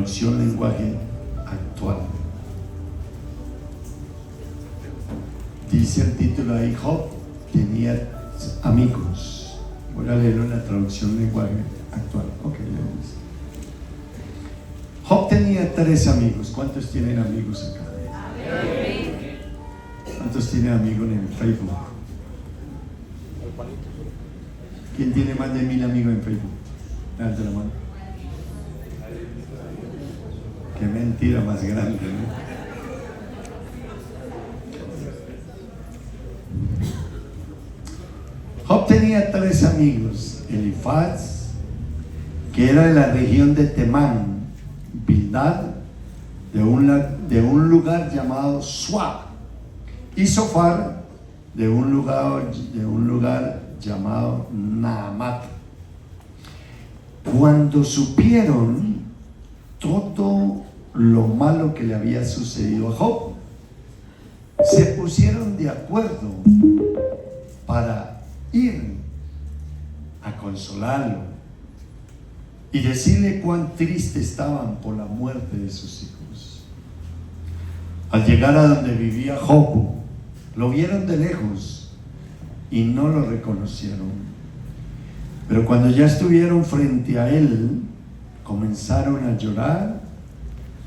traducción lenguaje actual. Dice el título ahí: Job tenía amigos. Voy a leerlo en la traducción lenguaje actual. Ok, leemos. Job tenía 3 amigos. ¿Cuántos tienen amigos acá? ¿Cuántos tienen amigos en Facebook? ¿Quién tiene más de 1000 amigos en Facebook? Levante la mano. Qué mentira más grande, ¿no? Job tenía 3 amigos: Elifaz, que era de la región de Temán; Bildad, de un lugar llamado Suá; y Sofar, de un lugar llamado Naamat. Cuando supieron todo lo malo que le había sucedido a Job, se pusieron de acuerdo para ir a consolarlo y decirle cuán triste estaban por la muerte de sus hijos. Al llegar a donde vivía Job, lo vieron de lejos y no lo reconocieron. Pero cuando ya estuvieron frente a él, comenzaron a llorar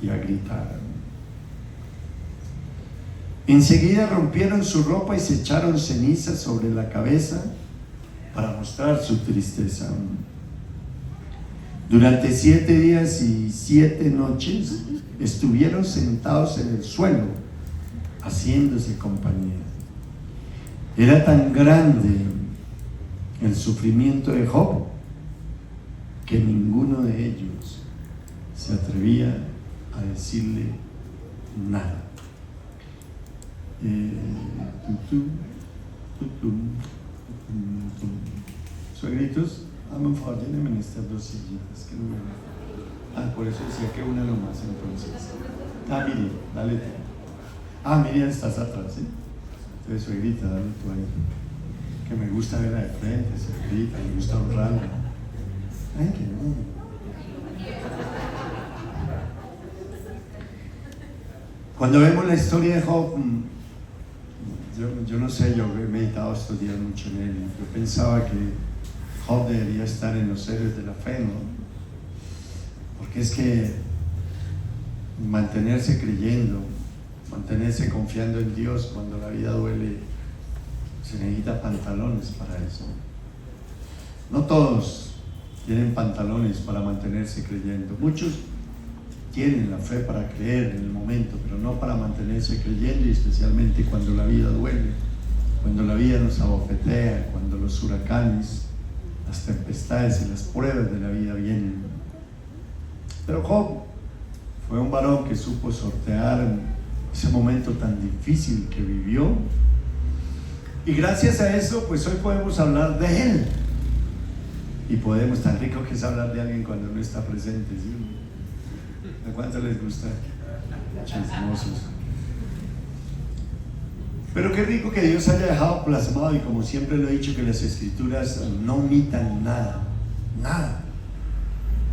y a gritar. Enseguida rompieron su ropa y se echaron cenizas sobre la cabeza para mostrar su tristeza. Durante 7 días y 7 noches estuvieron sentados en el suelo, haciéndose compañía. Era tan grande el sufrimiento de Job que ninguno de ellos se atrevía a decirle nada. Suegritos, hazme un favor, llénenme estas 2 sillitas que no me... por eso decía que una nomás entonces. Miriam, dale tú. Miriam, estás atrás, ¿sí? Entonces, suegrita, dale tú ahí. Que me gusta verla de frente, suegrita, me gusta honrarla. Que no. Cuando vemos la historia de Job, yo no sé, yo he meditado estos días mucho en él. Yo pensaba que Job debería estar en los héroes de la fe, ¿no? Porque es que mantenerse creyendo, mantenerse confiando en Dios cuando la vida duele, se necesita pantalones para eso. No todos tienen pantalones para mantenerse creyendo. Muchos tienen la fe para creer en el momento, pero no para mantenerse creyendo, y especialmente cuando la vida duele, cuando la vida nos abofetea, cuando los huracanes, las tempestades y las pruebas de la vida vienen. Pero Job fue un varón que supo sortear ese momento tan difícil que vivió, y gracias a eso pues hoy podemos hablar de él, y podemos, tan rico que es hablar de alguien cuando no está presente, ¿sí? ¿A cuánto les gusta? Chismosos. Pero qué rico que Dios haya dejado plasmado, y como siempre lo he dicho, que las escrituras no omitan nada, nada.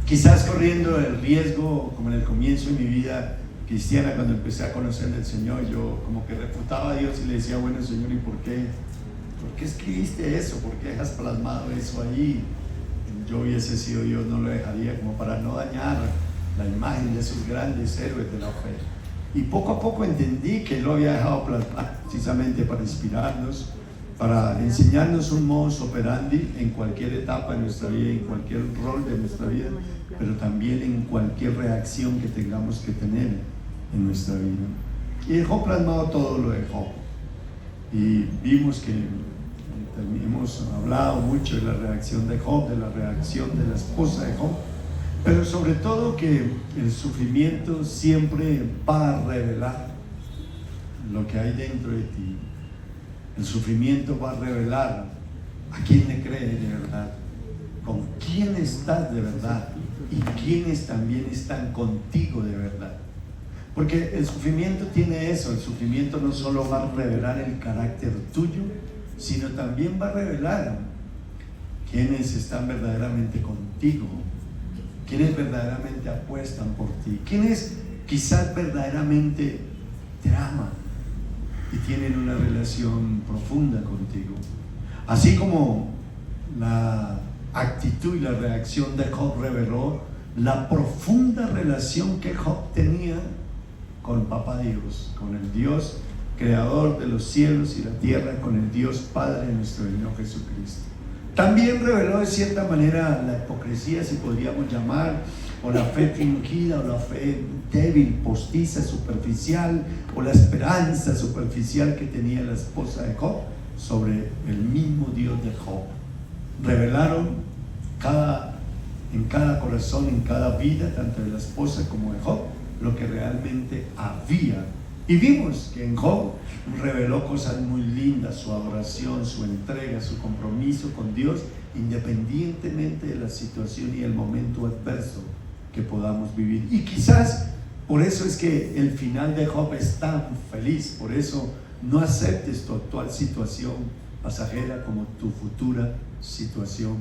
Quizás corriendo el riesgo, como en el comienzo de mi vida cristiana, cuando empecé a conocer al Señor, yo como que refutaba a Dios y le decía: bueno, Señor, ¿y por qué? ¿Por qué escribiste eso? ¿Por qué dejas plasmado eso allí? Yo hubiese sido Dios, no lo dejaría, como para no dañar la imagen de esos grandes héroes de la fe. Y poco a poco entendí que Él lo había dejado plasmar precisamente para inspirarnos, para enseñarnos un modus operandi en cualquier etapa de nuestra vida, en cualquier rol de nuestra vida, pero también en cualquier reacción que tengamos que tener en nuestra vida. Y dejó plasmado todo lo de Job. Y vimos que hemos hablado mucho de la reacción de Job, de la reacción de la esposa de Job, pero sobre todo que el sufrimiento siempre va a revelar lo que hay dentro de ti. El sufrimiento va a revelar a quién le crees de verdad, con quién estás de verdad y quiénes también están contigo de verdad. Porque el sufrimiento tiene eso. El sufrimiento no solo va a revelar el carácter tuyo, sino también va a revelar quiénes están verdaderamente contigo, quienes verdaderamente apuestan por ti, quienes quizás verdaderamente te aman y tienen una relación profunda contigo. Así como la actitud y la reacción de Job reveló la profunda relación que Job tenía con Papá Dios, con el Dios creador de los cielos y la tierra, con el Dios Padre de nuestro Señor Jesucristo. También reveló de cierta manera la hipocresía, si podríamos llamar, o la fe fingida, o la fe débil, postiza, superficial, o la esperanza superficial que tenía la esposa de Job sobre el mismo Dios de Job. Revelaron en cada corazón, en cada vida, tanto de la esposa como de Job, lo que realmente había. Y vimos que en Job reveló cosas muy lindas: su adoración, su entrega, su compromiso con Dios, independientemente de la situación y el momento adverso que podamos vivir. Y quizás por eso es que el final de Job es tan feliz. Por eso no aceptes tu actual situación pasajera como tu futura situación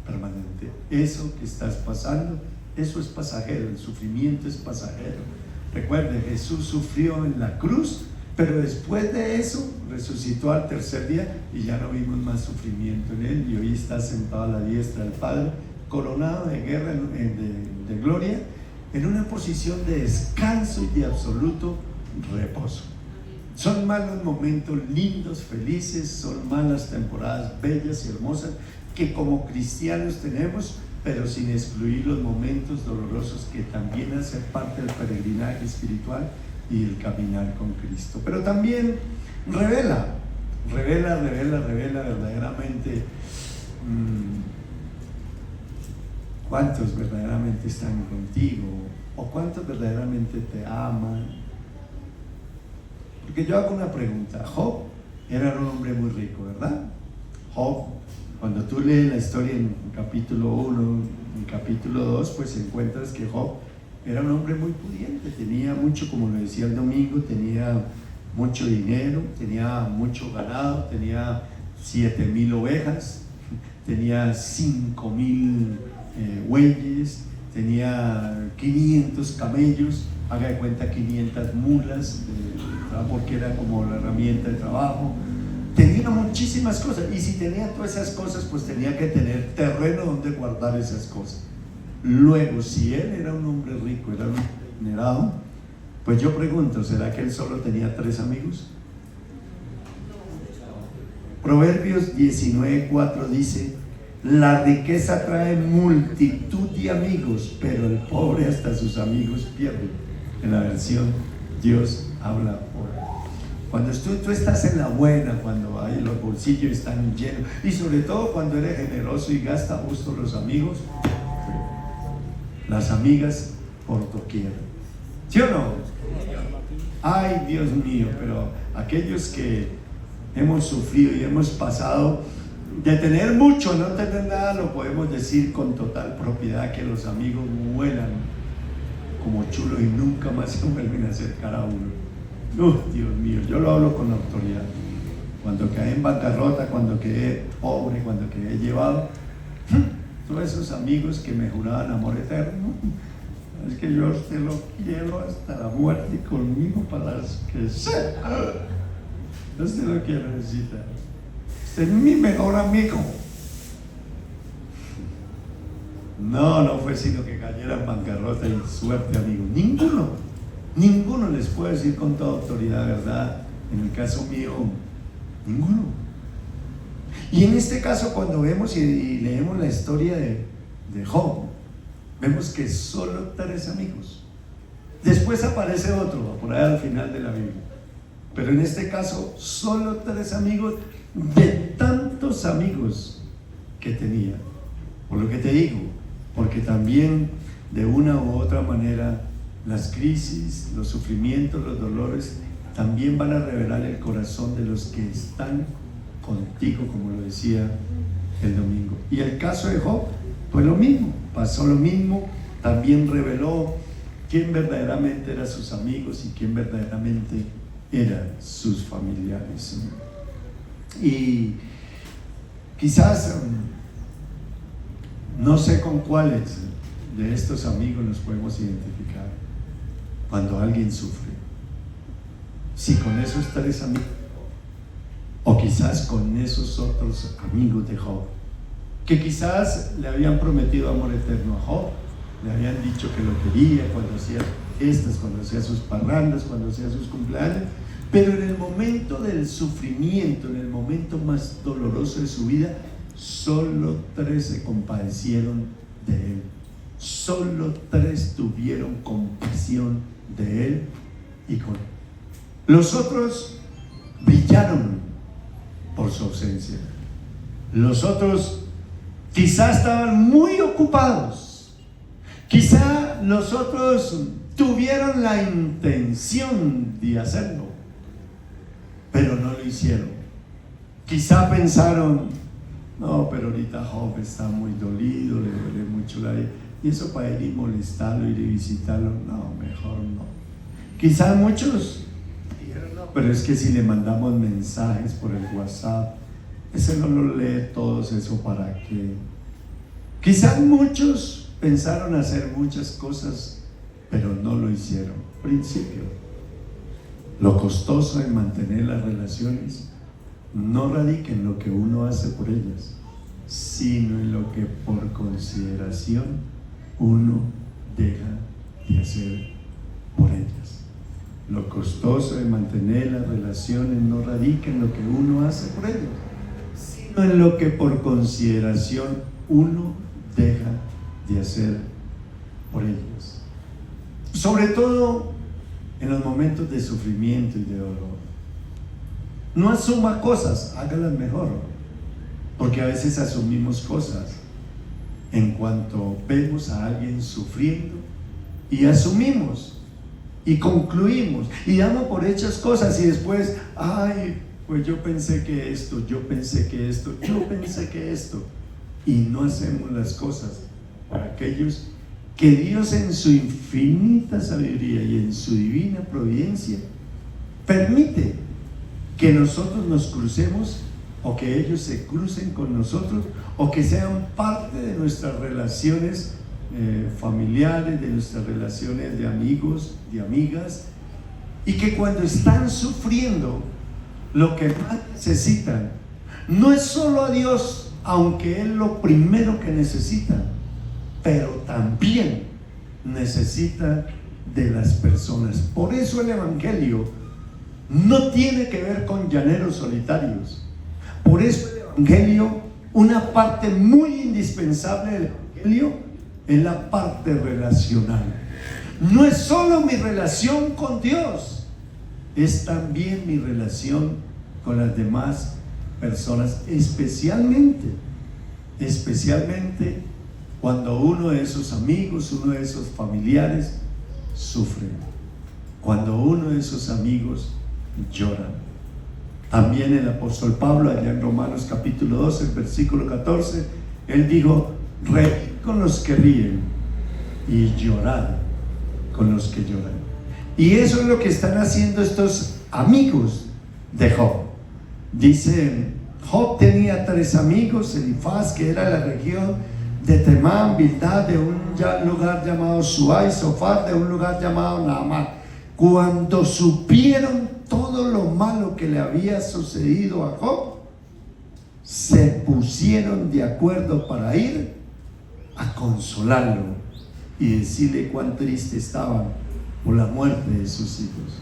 permanente. Eso que estás pasando, eso es pasajero, el sufrimiento es pasajero. Recuerde, Jesús sufrió en la cruz, pero después de eso resucitó al tercer día y ya no vimos más sufrimiento en él, y hoy está sentado a la diestra del Padre, coronado de guerra, de gloria, en una posición de descanso y de absoluto reposo. Son malos momentos lindos, felices, son malas temporadas bellas y hermosas que como cristianos tenemos, pero sin excluir los momentos dolorosos que también hacen parte del peregrinaje espiritual y el caminar con Cristo. Pero también revela verdaderamente cuántos verdaderamente están contigo, o cuántos verdaderamente te aman. Porque yo hago una pregunta. Job era un hombre muy rico, ¿verdad? Job, cuando tú lees la historia en capítulo 1, en capítulo 2, pues encuentras que Job era un hombre muy pudiente, tenía mucho, como lo decía el domingo, tenía mucho dinero, tenía mucho ganado, tenía 7,000 ovejas, tenía 5,000 bueyes, tenía 500 camellos, haga de cuenta 500 mulas, porque era como la herramienta de trabajo. Tenía muchísimas cosas, y si tenía todas esas cosas, pues tenía que tener terreno donde guardar esas cosas. Luego, si él era un hombre rico, era un adinerado, pues yo pregunto, ¿será que él solo tenía 3 amigos? Proverbios 19:4 dice: la riqueza trae multitud de amigos, pero el pobre hasta sus amigos pierde. En la versión Dios habla hoy. Cuando tú estás en la buena, cuando hay, los bolsillos están llenos, y sobre todo cuando eres generoso y gasta justo, los amigos, las amigas por doquier. ¿Sí o no? Ay, Dios mío, pero aquellos que hemos sufrido y hemos pasado de tener mucho, no tener nada, lo podemos decir con total propiedad, que los amigos vuelan como chulos y nunca más se vuelven a acercar a uno. Dios mío, yo lo hablo con autoridad. Cuando quedé en bancarrota, cuando quedé pobre, cuando quedé llevado, todos esos amigos que me juraban amor eterno, es que yo a usted lo quiero hasta la muerte, y conmigo para las que sea. Usted lo quiere, necesita. Usted es mi mejor amigo. No fue sino que cayera en bancarrota y suerte, amigo. Ninguno les puedo decir con toda autoridad, ¿verdad? En el caso mío, ninguno. Y en este caso, cuando vemos y leemos la historia de Job, vemos que solo 3 amigos. Después aparece otro, por ahí al final de la Biblia. Pero en este caso, solo 3 amigos de tantos amigos que tenía. Por lo que te digo, porque también de una u otra manera las crisis, los sufrimientos, los dolores también van a revelar el corazón de los que están contigo, como lo decía el domingo. Y el caso de Job fue lo mismo, pasó lo mismo, también reveló quién verdaderamente eran sus amigos y quién verdaderamente eran sus familiares. Y quizás no sé con cuáles de estos amigos nos podemos identificar cuando alguien sufre. Si con esos 3 amigos, o quizás con esos otros amigos de Job, que quizás le habían prometido amor eterno a Job, le habían dicho que lo quería cuando hacía fiestas, cuando hacía sus parrandas, cuando hacía sus cumpleaños, pero en el momento del sufrimiento, en el momento más doloroso de su vida, solo 3 se compadecieron de él. Solo 3 tuvieron compasión de él y con él. Los otros brillaron por su ausencia. Los otros quizás estaban muy ocupados. Quizá los otros tuvieron la intención de hacerlo, pero no lo hicieron. Quizá pensaron, no, pero ahorita Job está muy dolido, le duele mucho la vida, y eso para ir y molestarlo, ir y visitarlo, no, mejor no. Quizá muchos dijeron, no, pero es que si le mandamos mensajes por el WhatsApp, ese no lo lee todos, eso para qué. Quizá muchos pensaron hacer muchas cosas, pero no lo hicieron. Principio: lo costoso en mantener las relaciones no radica en lo que uno hace por ellas, sino en lo que por consideración uno deja de hacer por ellas. Lo costoso de mantener las relaciones no radica en lo que uno hace por ellas, sino en lo que por consideración uno deja de hacer por ellas. Sobre todo en los momentos de sufrimiento y de dolor. No asuma cosas, hágalas mejor, porque a veces asumimos cosas en cuanto vemos a alguien sufriendo y asumimos y concluimos y damos por hechas cosas y después, ay, pues yo pensé que esto, y no hacemos las cosas para aquellos que Dios en su infinita sabiduría y en su divina providencia permite que nosotros nos crucemos, o que ellos se crucen con nosotros, o que sean parte de nuestras relaciones familiares, de nuestras relaciones de amigos, de amigas, y que cuando están sufriendo, lo que más necesitan no es solo a Dios, aunque Él lo primero que necesita, pero también necesita de las personas. Por eso el Evangelio no tiene que ver con llaneros solitarios. Por eso el Evangelio, una parte muy indispensable del Evangelio, es la parte relacional. No es solo mi relación con Dios, es también mi relación con las demás personas, especialmente cuando uno de esos amigos, uno de esos familiares sufre, cuando uno de esos amigos llora. También el apóstol Pablo, allá en Romanos capítulo 12, versículo 14, él dijo: reíd con los que ríen y llorad con los que lloran. Y eso es lo que están haciendo estos amigos de Job. Dice: Job tenía 3 amigos: Elifaz, que era de la región de Temán; Bildad, de un lugar llamado Suá; y Sofar, de un lugar llamado Naamán. Cuando supieron todo lo malo que le había sucedido a Job, se pusieron de acuerdo para ir a consolarlo y decirle cuán triste estaban por la muerte de sus hijos.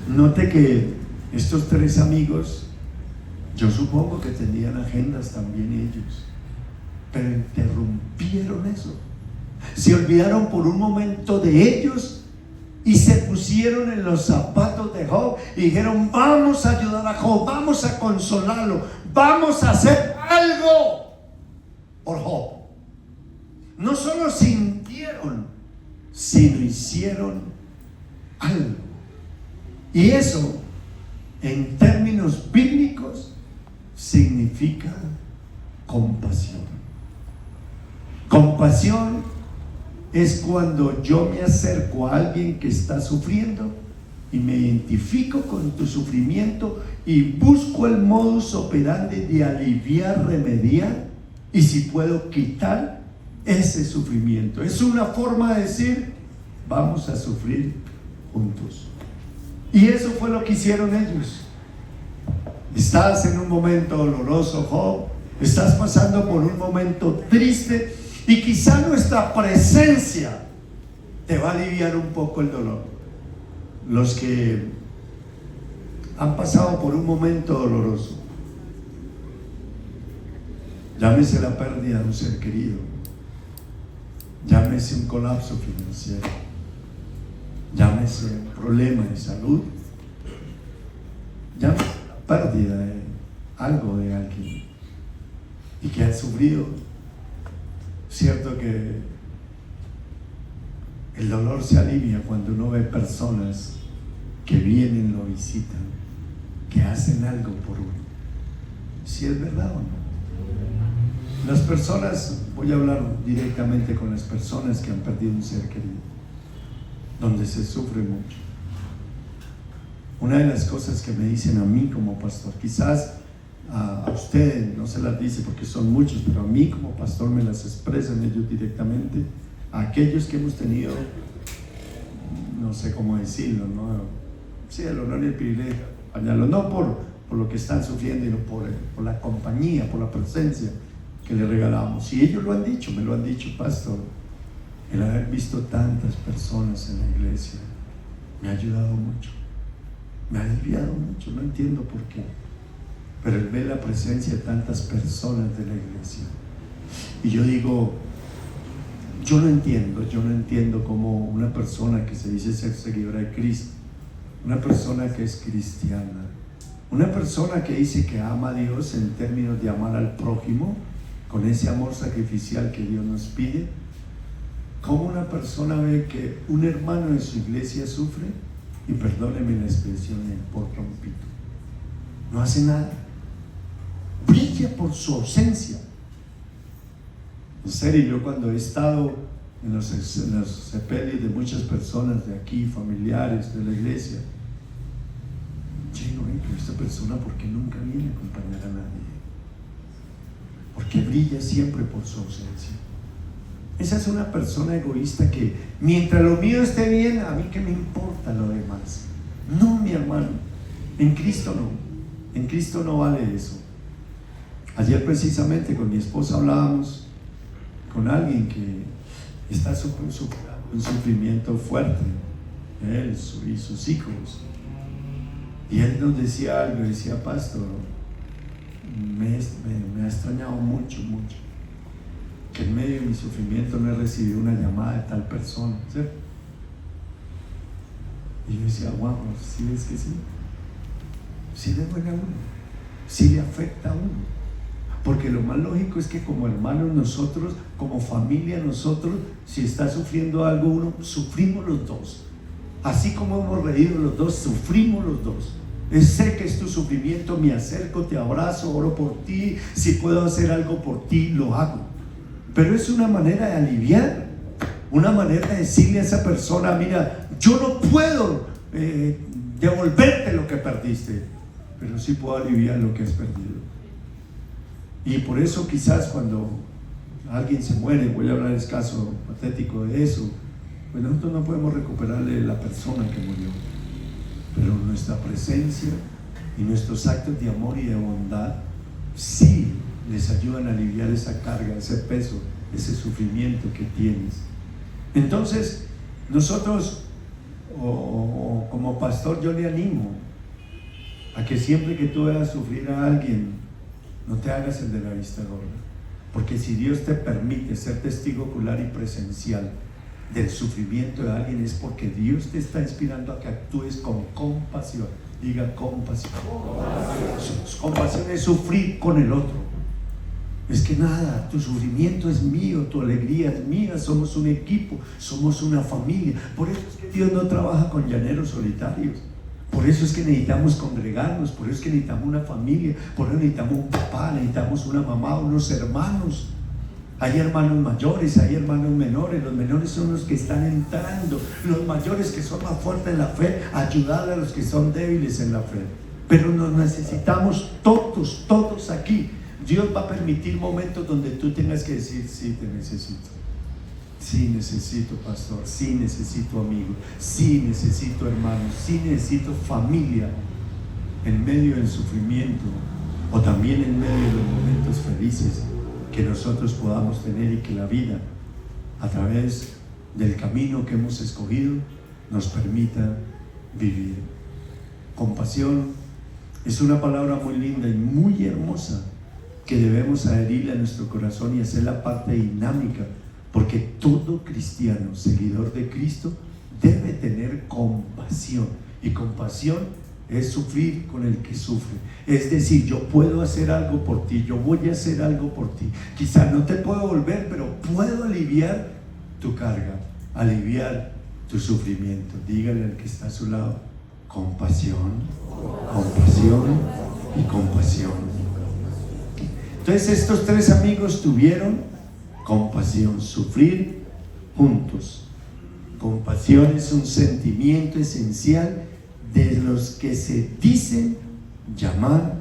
Note que estos 3 amigos, yo supongo que tenían agendas también ellos, pero interrumpieron eso. Se olvidaron por un momento de ellos y se pusieron en los zapatos de Job y dijeron: vamos a ayudar a Job, vamos a consolarlo, vamos a hacer algo por Job. No solo sintieron, sino hicieron algo. Y eso, en términos bíblicos, significa compasión. Compasión es cuando yo me acerco a alguien que está sufriendo y me identifico con tu sufrimiento y busco el modus operandi de aliviar, remediar y, si puedo, quitar ese sufrimiento. Es una forma de decir, vamos a sufrir juntos. Y eso fue lo que hicieron ellos. Estás en un momento doloroso, Job, estás pasando por un momento triste, y quizá nuestra presencia te va a aliviar un poco el dolor. Los que han pasado por un momento doloroso, llámese la pérdida de un ser querido, llámese un colapso financiero, llámese un problema de salud, llámese la pérdida de algo de alguien, y que han sufrido. Cierto que el dolor se alivia cuando uno ve personas que vienen, lo visitan, que hacen algo por uno. Si es verdad o no. Las personas, voy a hablar directamente con las personas que han perdido un ser querido, donde se sufre mucho. Una de las cosas que me dicen a mí como pastor, quizás a ustedes no se las dice porque son muchos, pero a mí como pastor me las expresan ellos directamente, a aquellos que hemos tenido, no sé cómo decirlo, ¿no? Sí, el honor y el privilegio de acompañarlos, no por lo que están sufriendo, sino por la compañía, por la presencia que les regalamos. Y ellos lo han dicho, me lo han dicho, pastor, el haber visto tantas personas en la iglesia me ha ayudado mucho, me ha aliviado mucho, no entiendo por qué, pero él ve la presencia de tantas personas de la iglesia. Y yo digo, yo no entiendo cómo una persona que se dice ser seguidora de Cristo, una persona que es cristiana, una persona que dice que ama a Dios en términos de amar al prójimo, con ese amor sacrificial que Dios nos pide, cómo una persona ve que un hermano de su iglesia sufre, y perdónenme la expresión, le importa un pito, no hace nada, brilla por su ausencia. En serio, yo cuando he estado en los sepelios de muchas personas de aquí, familiares de la iglesia, digo, pero esta persona, ¿por qué nunca viene a acompañar a nadie? Porque brilla siempre por su ausencia. Esa es una persona egoísta que, mientras lo mío esté bien, a mí qué me importa lo demás. No, mi hermano, en Cristo no, en Cristo no vale eso. Ayer precisamente con mi esposa hablábamos con alguien que está sufriendo un sufrimiento fuerte, él y sus hijos, y él nos decía algo, decía, pastor, me ha extrañado mucho, que en medio de mi sufrimiento no he recibido una llamada de tal persona, ¿cierto? Y yo decía, wow, ¿sí ves que sí? Sí le duele a uno, sí le afecta a uno. Porque lo más lógico es que como hermanos nosotros, como familia nosotros, si está sufriendo algo uno, sufrimos los dos. Así como hemos reído los dos, sufrimos los dos. Sé que es tu sufrimiento, me acerco, te abrazo, oro por ti, si puedo hacer algo por ti, lo hago. Pero es una manera de aliviar, una manera de decirle a esa persona, mira, yo no puedo devolverte lo que perdiste, pero sí puedo aliviar lo que has perdido. Y por eso quizás cuando alguien se muere, voy a hablar del caso patético de eso, pues nosotros no podemos recuperarle la persona que murió, pero nuestra presencia y nuestros actos de amor y de bondad sí les ayudan a aliviar esa carga, ese peso, ese sufrimiento que tienes. Entonces nosotros como pastor, yo le animo a que siempre que tú veas sufrir a alguien, no te hagas el de la vista gorda, porque si Dios te permite ser testigo ocular y presencial del sufrimiento de alguien, es porque Dios te está inspirando a que actúes con compasión. Diga compasión. Compasión es sufrir con el otro. Es que nada, tu sufrimiento es mío, tu alegría es mía, somos un equipo, somos una familia. Por eso es que Dios no trabaja con llaneros solitarios. Por eso es que necesitamos congregarnos, por eso es que necesitamos una familia, por eso necesitamos un papá, necesitamos una mamá, unos hermanos. Hay hermanos mayores, hay hermanos menores. Los menores son los que están entrando, los mayores que son más fuertes en la fe, ayudar a los que son débiles en la fe. Pero nos necesitamos todos aquí, Dios va a permitir momentos donde tú tengas que decir: sí, te necesito. Sí necesito pastor, sí necesito amigo, sí necesito hermanos, sí necesito familia en medio del sufrimiento o también en medio de los momentos felices que nosotros podamos tener, y que la vida a través del camino que hemos escogido nos permita vivir. Compasión es una palabra muy linda y muy hermosa que debemos adherirle a nuestro corazón y hacerla parte dinámica, porque todo cristiano, seguidor de Cristo, debe tener compasión. Y compasión es sufrir con el que sufre. Es decir, yo puedo hacer algo por ti, yo voy a hacer algo por ti. Quizás no te puedo volver, pero puedo aliviar tu carga, aliviar tu sufrimiento. Dígale al que está a su lado: compasión, compasión y compasión. Entonces estos tres amigos tuvieron compasión, sufrir juntos. Compasión es un sentimiento esencial de los que se dicen llamar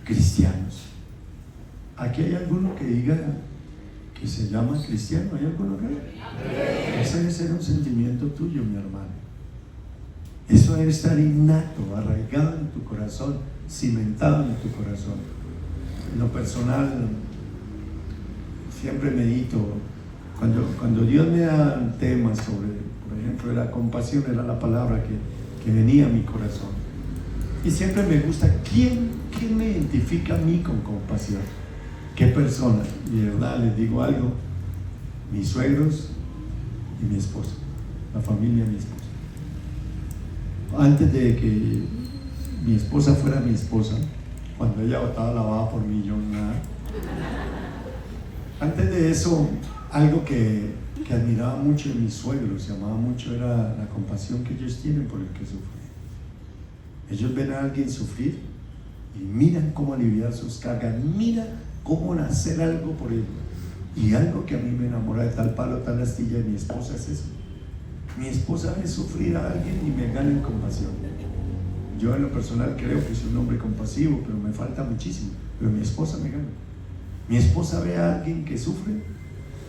cristianos. ¿Aquí hay alguno que diga que se llama cristiano? ¿Hay alguno que? Ese debe ser un sentimiento tuyo, mi hermano. Eso debe estar innato, arraigado en tu corazón, cimentado en tu corazón. En lo personal, siempre medito, cuando Dios me da temas sobre, por ejemplo, la compasión, era la palabra que venía a mi corazón, y siempre me gusta, ¿quién me identifica a mí con compasión? ¿Qué persona? Y de verdad les digo algo: mis suegros y mi esposa, la familia de mi esposa. Antes de que mi esposa fuera mi esposa, cuando ella botaba la baba por mí, yo nada. Antes de eso, algo que admiraba mucho de mis suegros, llamaba mucho, era la compasión que ellos tienen por el que sufre. Ellos ven a alguien sufrir y miran cómo aliviar sus cargas, miran cómo hacer algo por ellos. Y algo que a mí me enamora de tal palo, tal astilla de mi esposa es eso. Mi esposa ve sufrir a alguien y me gana en compasión. Yo en lo personal creo que soy un hombre compasivo, pero me falta muchísimo. Pero mi esposa me gana. Mi esposa ve a alguien que sufre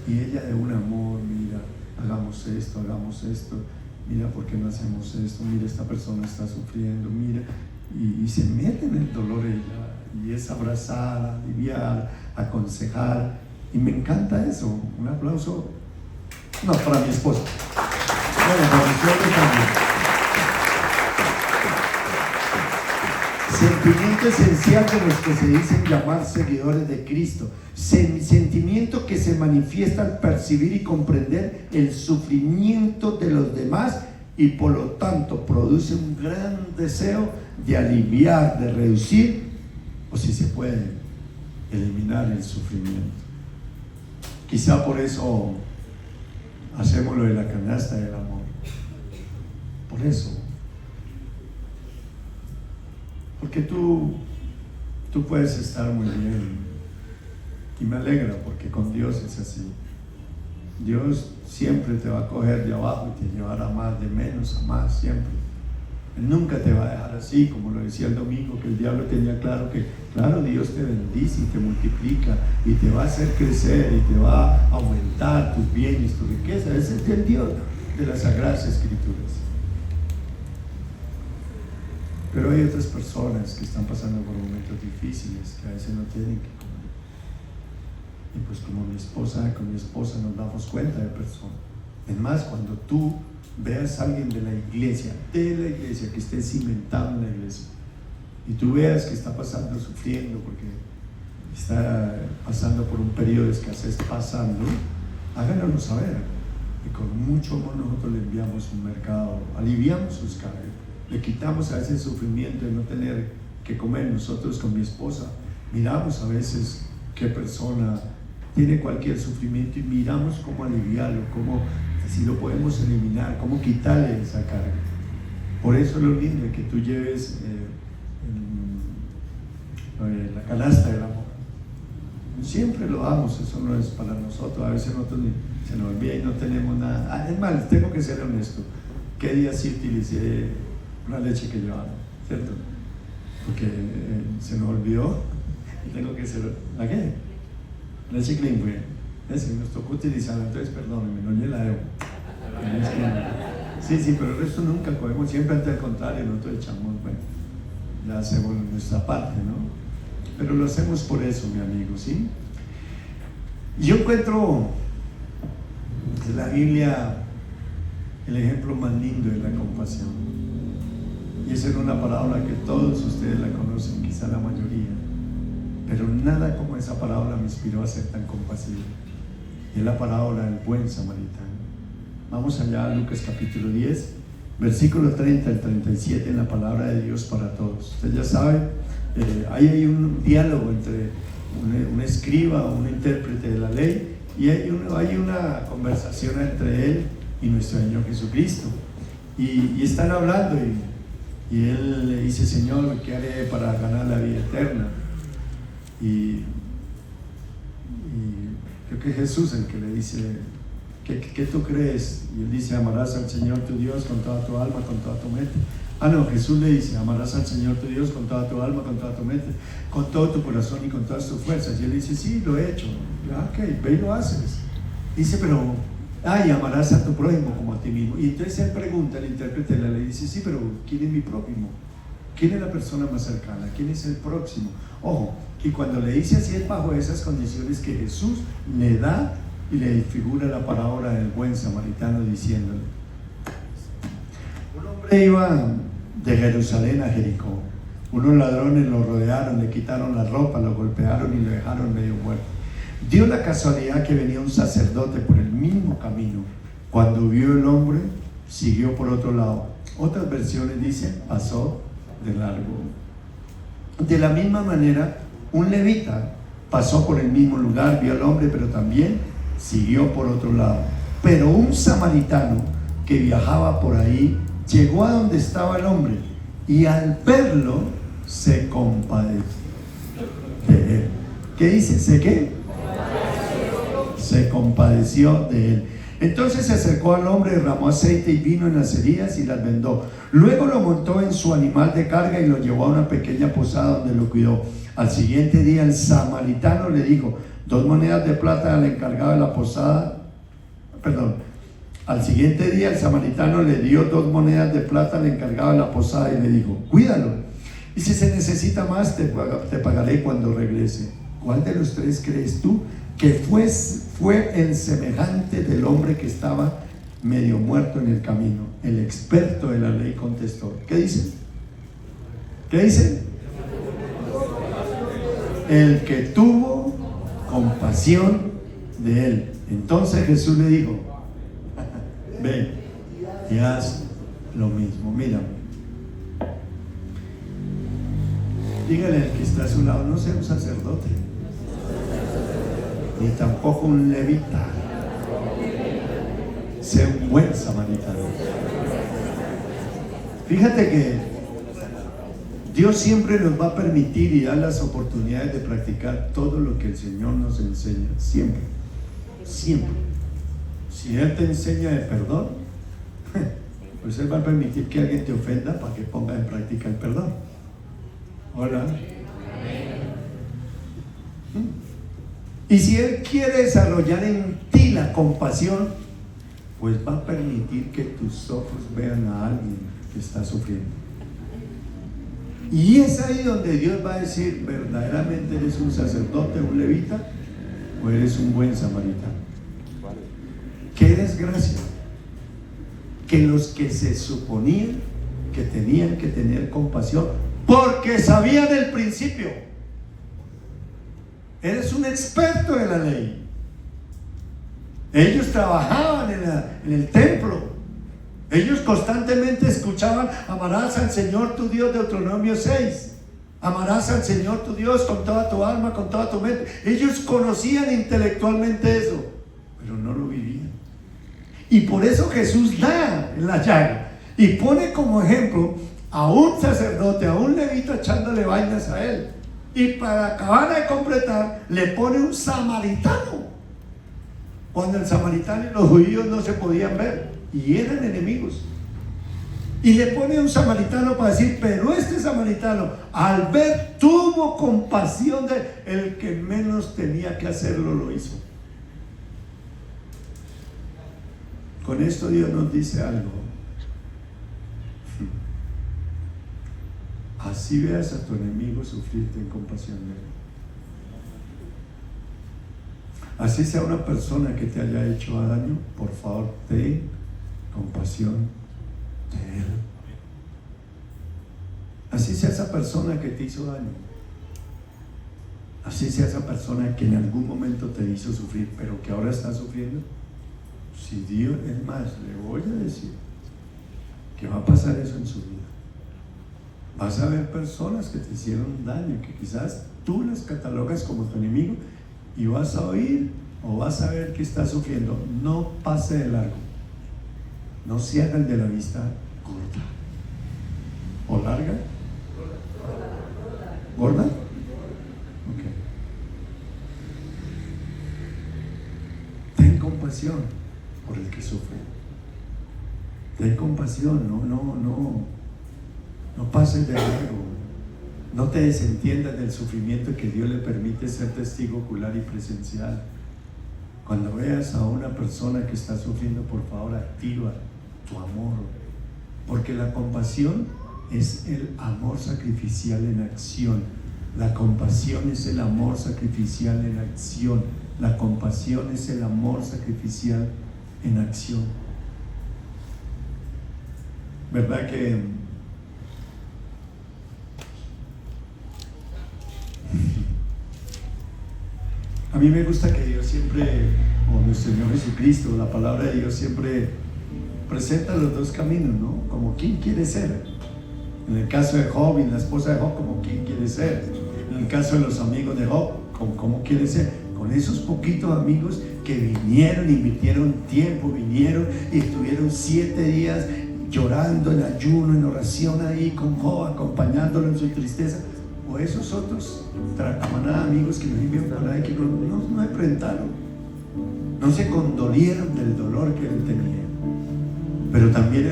y ella de un amor: mira, hagamos esto, mira, ¿por qué no hacemos esto? Mira, esta persona está sufriendo, mira, y se mete en el dolor ella, y es abrazar, aliviar, aconsejar, y me encanta eso. Un aplauso, no, para mi esposa, bueno, para mi suegro también. Sentimiento esencial de los que se dicen llamar seguidores de Cristo. Sentimiento que se manifiesta al percibir y comprender el sufrimiento de los demás, y por lo tanto produce un gran deseo de aliviar, de reducir, o si se puede, eliminar el sufrimiento. Quizá por eso hacemos lo de la canasta del amor. Por eso. Porque tú puedes estar muy bien, y me alegra, porque con Dios es así. Dios siempre te va a coger de abajo y te llevará más, de menos a más, siempre. Él nunca te va a dejar así, como lo decía el domingo, que el diablo tenía claro que, claro, Dios te bendice y te multiplica y te va a hacer crecer y te va a aumentar tus bienes, tu riqueza. Ese es el Dios de las Sagradas Escrituras. Pero hay otras personas que están pasando por momentos difíciles, que a veces no tienen que comer. Y pues con mi esposa nos damos cuenta de personas. Es más, cuando tú veas a alguien de la iglesia que esté cimentado en la iglesia, y tú veas que está pasando, sufriendo, porque está pasando por un periodo de escasez, háganoslo saber. Y con mucho amor nosotros le enviamos un mercado, aliviamos sus cargas. Le quitamos a ese sufrimiento de no tener que comer. Nosotros con mi esposa miramos a veces qué persona tiene cualquier sufrimiento y miramos cómo aliviarlo, cómo, si lo podemos eliminar, cómo quitarle esa carga. Por eso es lo lindo de que tú lleves la canasta del amor. Siempre lo damos, eso no es para nosotros. A veces nosotros se nos olvida y no tenemos nada. Es más, tengo que ser honesto. ¿Qué día sí utilicé una leche que llevaba, cierto? Porque se me olvidó Tengo que ser, ¿la qué? Leche clean fue. Ese nos tocó utilizarla, entonces perdónenme, no le la debo. Sí, pero el resto nunca cogemos, siempre ante el contrario, nosotros echamos, bueno, ya hacemos nuestra parte, ¿no? Pero lo hacemos por eso, mi amigo, ¿sí? Yo encuentro en la Biblia el ejemplo más lindo de la compasión. Y esa es una parábola que todos ustedes la conocen, quizá la mayoría. Pero nada como esa parábola me inspiró a ser tan compasivo. Y es la parábola del buen samaritano. Vamos allá a Lucas capítulo 10, versículo 30 al 37 en la palabra de Dios para todos. Usted ya sabe, ahí hay un diálogo entre un escriba, un intérprete de la ley, y hay una conversación entre él y nuestro Señor Jesucristo. Y están hablando y él le dice: Señor, ¿qué haré para ganar la vida eterna? Y creo que es Jesús el que le dice: ¿Qué tú crees? Y él dice: amarás al Señor tu Dios con toda tu alma, con toda tu mente. No, Jesús le dice: amarás al Señor tu Dios con toda tu alma, con toda tu mente, con todo tu corazón y con todas tus fuerzas. Y él dice: sí, lo he hecho. Ok, ve y lo haces. Dice: pero, y amarás a tu prójimo como a ti mismo. Y entonces él pregunta, el intérprete de la ley dice: sí, pero ¿quién es mi prójimo? ¿Quién es la persona más cercana? ¿Quién es el próximo? Ojo, y cuando le dice así es bajo esas condiciones que Jesús le da y le figura la parábola del buen samaritano, diciéndole: un hombre iba de Jerusalén a Jericó. Unos ladrones lo rodearon, le quitaron la ropa, lo golpearon y lo dejaron medio muerto. Dio la casualidad que venía un sacerdote por el mismo camino. Cuando vio el hombre, siguió por otro lado. Otras versiones dicen: pasó de largo. De la misma manera, un levita pasó por el mismo lugar, vio al hombre, pero también siguió por otro lado. Pero un samaritano que viajaba por ahí llegó a donde estaba el hombre y al verlo se compadeció de él. ¿Qué dice? Se compadeció de él. Entonces se acercó al hombre, derramó aceite y vino en las heridas y las vendó. Luego lo montó en su animal de carga y lo llevó a una pequeña posada donde lo cuidó. Al siguiente día el samaritano le dijo: 2 monedas de plata al encargado de la posada. Al siguiente día el samaritano le dio 2 monedas de plata al encargado de la posada y le dijo: cuídalo, y si se necesita más te pagaré cuando regrese. ¿Cuál de los 3 crees tú que fue el semejante del hombre que estaba medio muerto en el camino? El experto de la ley contestó. ¿Qué dice? El que tuvo compasión de él. Entonces Jesús le dijo: ve y haz lo mismo. Mira, dígale al que está a su lado: no sea un sacerdote, ni tampoco un levita, sea un buen samaritano. Fíjate que Dios siempre nos va a permitir y dar las oportunidades de practicar todo lo que el Señor nos enseña, siempre. Si Él te enseña de perdón, pues Él va a permitir que alguien te ofenda para que ponga en práctica el perdón. Hola. Y si Él quiere desarrollar en ti la compasión, pues va a permitir que tus ojos vean a alguien que está sufriendo. Y es ahí donde Dios va a decir: verdaderamente eres un sacerdote, un levita, o eres un buen samaritano. Qué desgracia que los que se suponían que tenían que tener compasión, porque sabían el principio, eres un experto de la ley. Ellos trabajaban en el templo. Ellos constantemente escuchaban: amarás al Señor tu Dios, Deuteronomio 6. Amarás al Señor tu Dios con toda tu alma, con toda tu mente. Ellos conocían intelectualmente eso, pero no lo vivían. Y por eso Jesús da en la llaga y pone como ejemplo a un sacerdote, a un levita echándole vainas a él. Y para acabar de completar, le pone un samaritano, cuando el samaritano y los judíos no se podían ver y eran enemigos. Y le pone un samaritano para decir, pero este samaritano al ver tuvo compasión de el que menos tenía que hacerlo, lo hizo. Con esto Dios nos dice algo. Así veas a tu enemigo sufrir, ten compasión de él. Así sea una persona que te haya hecho daño, por favor, ten compasión de él. Así sea esa persona que te hizo daño. Así sea esa persona que en algún momento te hizo sufrir, pero que ahora está sufriendo. Si Dios, es más, le voy a decir que va a pasar eso en su vida. Vas a ver personas que te hicieron daño, que quizás tú las catalogas como tu enemigo, y vas a oír o vas a ver que está sufriendo. No pase de largo. No se haga el de la vista corta. ¿O larga? ¿Gorda? Ok. Ten compasión por el que sufre. Ten compasión, no pases de largo. No te desentiendas del sufrimiento que Dios le permite ser testigo ocular y presencial. Cuando veas a una persona que está sufriendo, por favor, activa tu amor, porque la compasión es el amor sacrificial en acción. La compasión es el amor sacrificial en acción. La compasión es el amor sacrificial en acción. ¿Verdad que a mí me gusta que Dios siempre, o nuestro Señor Jesucristo, la palabra de Dios siempre presenta los dos caminos, ¿no? Como quién quiere ser. En el caso de Job y la esposa de Job, como quién quiere ser. En el caso de los amigos de Job, como cómo quiere ser. Con esos poquitos amigos que vinieron, invirtieron tiempo, vinieron y estuvieron 7 días llorando en ayuno, en oración ahí con Job, acompañándolo en su tristeza. O esos otros tracamanada amigos que nos enviaron por ahí, que no enfrentaron, no se condolieron del dolor que él tenía. Pero también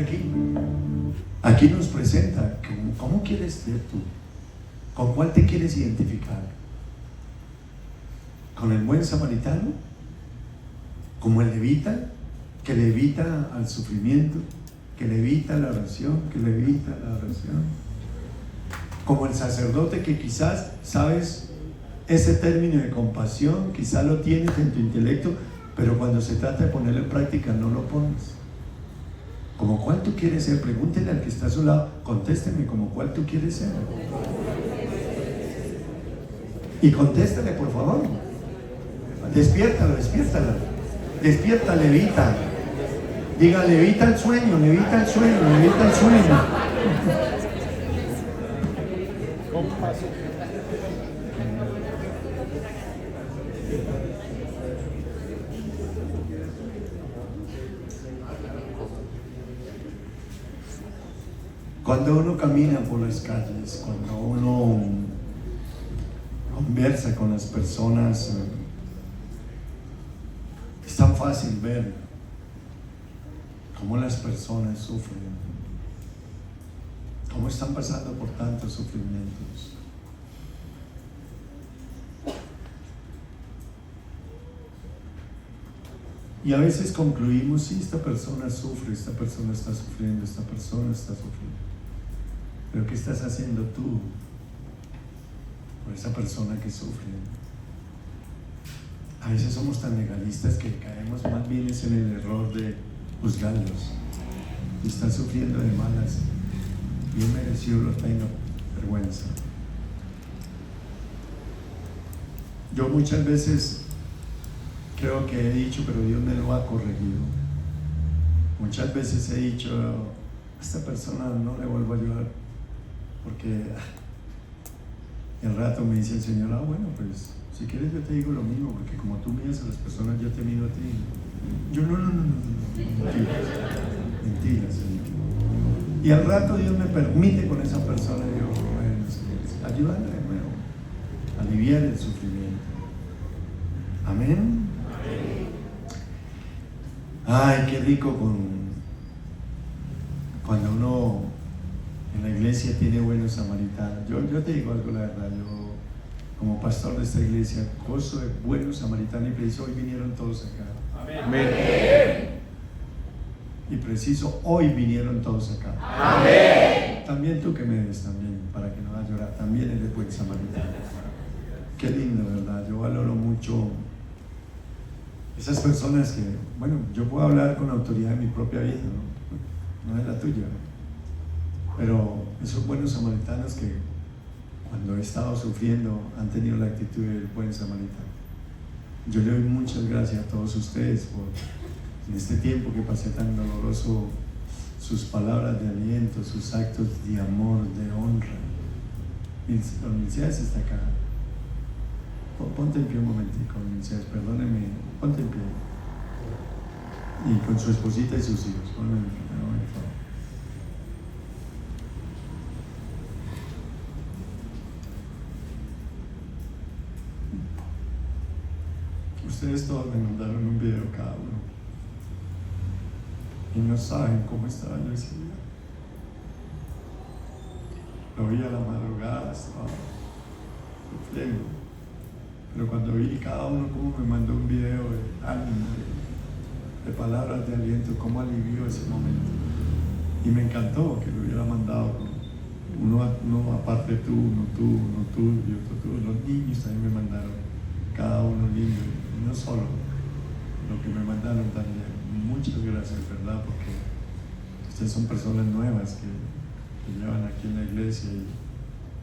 aquí nos presenta cómo quieres ser tú, con cuál te quieres identificar. ¿Con el buen samaritano? ¿Como el levita, que le evita al sufrimiento, que le evita la oración, que le evita la oración? Como el sacerdote que quizás sabes ese término de compasión, quizás lo tienes en tu intelecto, pero cuando se trata de ponerlo en práctica no lo pones. ¿Como cuál tú quieres ser? Pregúntele al que está a su lado, contésteme, ¿como cuál tú quieres ser? Y contéstale, por favor. Despiértalo. Despierta, levita. Diga, levita el sueño. Cuando uno camina por las calles, cuando uno conversa con las personas, es tan fácil ver cómo las personas sufren, cómo están pasando por tantos sufrimientos. Y a veces concluimos, sí, esta persona sufre, esta persona está sufriendo, esta persona está sufriendo. Pero ¿qué estás haciendo tú por esa persona que sufre? A veces somos tan legalistas que caemos más bien en el error de juzgarlos. Si están sufriendo de malas, bien merecido lo tengo, vergüenza. Yo muchas veces creo que he dicho, pero Dios me lo ha corregido. Muchas veces he dicho, a esta persona no le vuelvo a ayudar, porque el rato me dice el Señor, bueno, pues si quieres yo te digo lo mismo, porque como tú miras a las personas, yo te miro a ti. Yo no, mentira, Señor. Y al rato Dios me permite con esa persona, y yo, bueno, Señor, ayúdale de nuevo, aliviar el sufrimiento. Amén. Ay, qué rico cuando uno en la iglesia tiene buenos samaritanos. Yo te digo algo, la verdad, yo como pastor de esta iglesia gozo de buenos samaritanos, y preciso hoy vinieron todos acá. Amén. Y preciso hoy vinieron todos acá. Amén. También tú que me ves también, para que no vas a llorar, también eres buen samaritano. Qué lindo, ¿verdad? Yo valoro mucho esas personas que, bueno, yo puedo hablar con autoridad de mi propia vida, no es la tuya, pero esos buenos samaritanos que cuando he estado sufriendo han tenido la actitud del buen samaritano. Yo le doy muchas gracias a todos ustedes por, en este tiempo que pasé tan doloroso, sus palabras de aliento, sus actos de amor, de honra. Don Milciades está acá. Ponte en pie un momentico, Milciades, perdóneme, ponte en pie. Y con su esposita y sus hijos, ponme en pie, por favor. Ustedes todos me mandaron un video cada uno y no saben cómo estaba yo ese día. Lo vi a la madrugada, estaba sufriendo, pero cuando vi cada uno como me mandó un video de ánimo, de palabras de aliento, cómo alivió ese momento, y me encantó que lo hubiera mandado uno aparte tú, uno tú y otro tú. Los niños también me mandaron cada uno lindo, y no solo lo que me mandaron también. Muchas gracias, ¿verdad? Porque ustedes son personas nuevas que llevan aquí en la iglesia,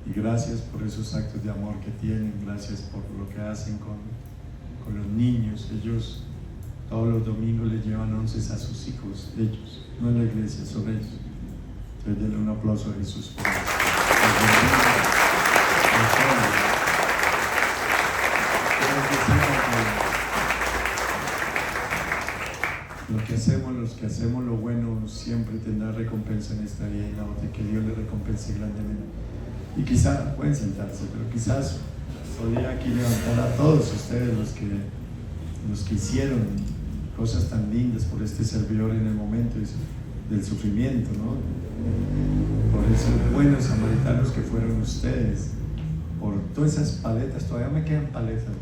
y gracias por esos actos de amor que tienen, gracias por lo que hacen con los niños. Ellos todos los domingos les llevan onces a sus hijos, ellos, no en la iglesia, son ellos. Entonces denle un aplauso a Jesús por eso. Los que hacemos lo bueno siempre tendrá recompensa en esta vida y la otra, que Dios le recompense grandemente. Y quizás, pueden sentarse, pero quizás podría aquí levantar a todos ustedes los que hicieron cosas tan lindas por este servidor en el momento del sufrimiento, ¿no? Por esos buenos samaritanos que fueron ustedes, por todas esas paletas, todavía me quedan paletas.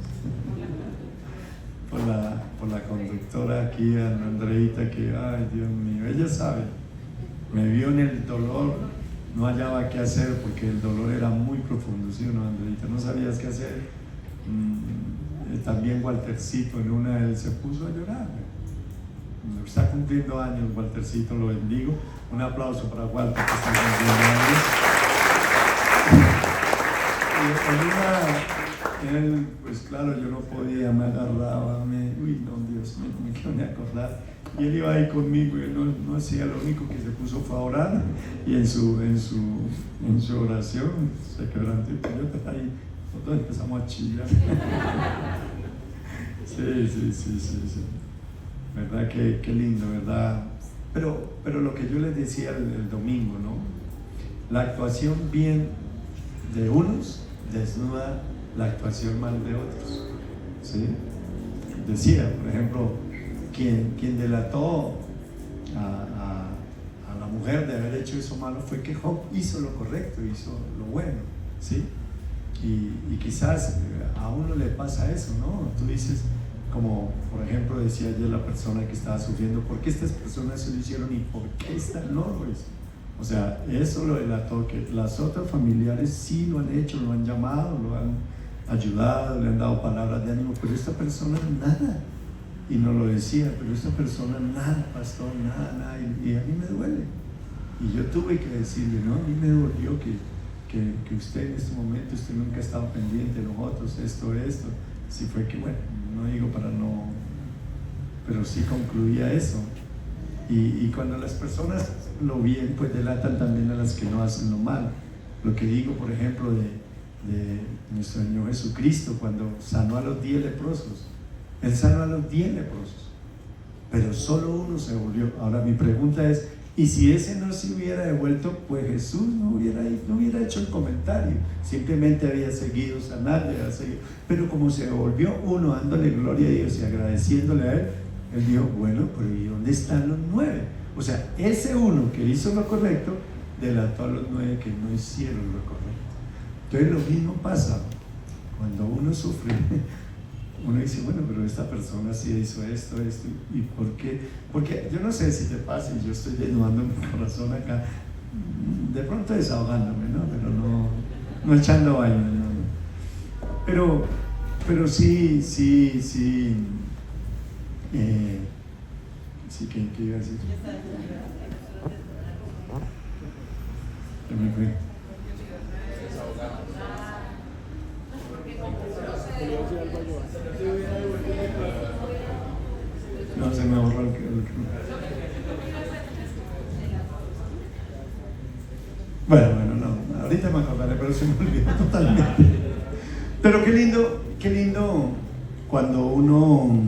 Por la conductora aquí, Andreita, que, ay Dios mío, ella sabe, me vio en el dolor, no hallaba qué hacer porque el dolor era muy profundo, ¿sí o no, Andreita? No sabías qué hacer. También Waltercito, en una él se puso a llorar. Está cumpliendo años, Waltercito, lo bendigo. Un aplauso para Walter, que está cumpliendo años. Él, pues claro, yo no podía, me agarraba, uy no, Dios mío, me quiero ni acordar. Y él iba ahí conmigo, y él no hacía, lo único que se puso fue a orar, y en su oración se quebrantó, y yo ahí, nosotros empezamos a chillar. Sí. ¿Verdad? Qué lindo, ¿verdad? Pero lo que yo les decía el domingo, ¿no? La actuación bien de unos desnuda la actuación mal de otros, ¿sí? Decía, por ejemplo, quien delató a la mujer de haber hecho eso malo fue que Job hizo lo correcto, hizo lo bueno, ¿sí? Y quizás a uno le pasa eso, ¿no? Tú dices, como por ejemplo decía ayer la persona que estaba sufriendo, ¿por qué estas personas se lo hicieron y por qué esta no lo hizo? O sea, eso lo delató, que las otras familiares sí lo han hecho, lo han llamado, lo han ayudado, le han dado palabras de ánimo, pero esta persona nada. Y no lo decía, pero esta persona nada, pastor, nada, y a mí me duele. Y yo tuve que decirle, no, a mí me dolió que usted en este momento, usted nunca ha estado pendiente de nosotros, esto. Sí fue que, bueno, no digo para no, pero sí concluía eso. Y cuando las personas lo bien, pues delatan también a las que no hacen lo mal. Lo que digo, por ejemplo, de nuestro Señor Jesucristo, cuando sanó a los 10 leprosos. Él sanó a los 10 leprosos, pero solo uno se volvió. Ahora mi pregunta es, ¿y si ese no se hubiera devuelto? Pues Jesús no hubiera hecho el comentario, simplemente había seguido sanando, pero como se volvió uno dándole gloria a Dios y agradeciéndole a Él, Él dijo, bueno, pero ¿y dónde están los 9? O sea, ese uno que hizo lo correcto delató a los 9 que no hicieron lo correcto. Entonces lo mismo pasa cuando uno sufre. Uno dice, bueno, pero esta persona sí hizo esto, ¿y por qué? Porque yo no sé si te pasa, y yo estoy desnudando mi corazón acá, de pronto desahogándome, ¿no? Pero no echando baño, ¿no? Pero sí, ¿qué iba a decir? ¿Qué me fui? No, se me borró el Bueno, no, ahorita me acordaré, pero se me olvidó totalmente. Pero qué lindo cuando uno